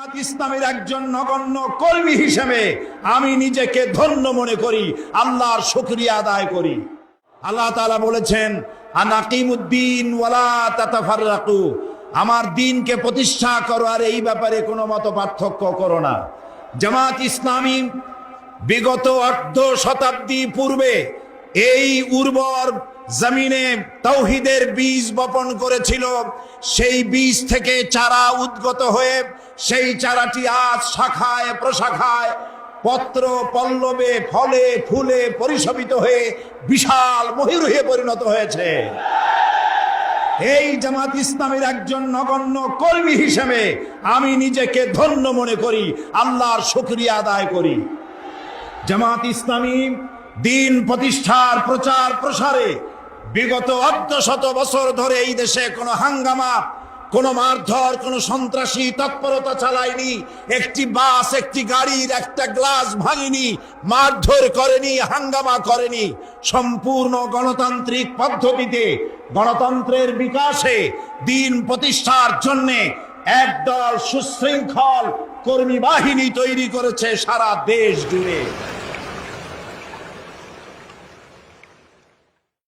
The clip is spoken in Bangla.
জামাত ইসলামের একজন নগণ্য কর্মী হিসেবে আমি নিজেকে ধন্য মনে করি, আল্লাহর শুকরিয়া আদায় করি। আল্লাহ তাআলা বলেছেন, আনাকিমুদ্দিন ওয়ালা তাতাফাররাকু, আমার দ্বীনকে প্রতিষ্ঠা করো আর এই ব্যাপারে কোনো মত পার্থক্য করো না। জামাত ইসলামী বিগত অর্ধ শতাব্দী পূর্বে এই উর্বর জমিনে তাওহীদের বীজ বপন করেছিল। সেই বীজ থেকে চারা উদ্গত হয়ে সেই চারাটি আজ শাখায় প্রশাখায় পত্র পল্লবে ফলে ফুলে পরিশোভিত হয়ে বিশাল ময়ূরে পরিণত হয়েছে। এই জামাত ইসলামের একজন নগণ্য কর্মী হিসেবে আমি নিজেকে ধন্য মনে করি, আল্লাহর শুকরিয়া আদায় করি। জামাত ইসলামী দ্বীন প্রতিষ্ঠার প্রচার প্রসারে বিগত অর্ধশত বছর ধরে এই দেশে কোনো হাঙ্গামা, কোনো মারধর, কোনো সন্ত্রাসী তৎপরতা চালায়নি। একটি বাস, একটি গাড়ির একটা গ্লাস ভাঙেনি, মারধর করেনি, হাঙ্গামা করেনি। সম্পূর্ণ গণতান্ত্রিক পদ্ধতিতে গণতন্ত্রের বিকাশে দ্বীন প্রতিষ্ঠার জন্যে একদল সুশৃঙ্খল কর্মী বাহিনী তৈরি করেছে সারা দেশ জুড়ে।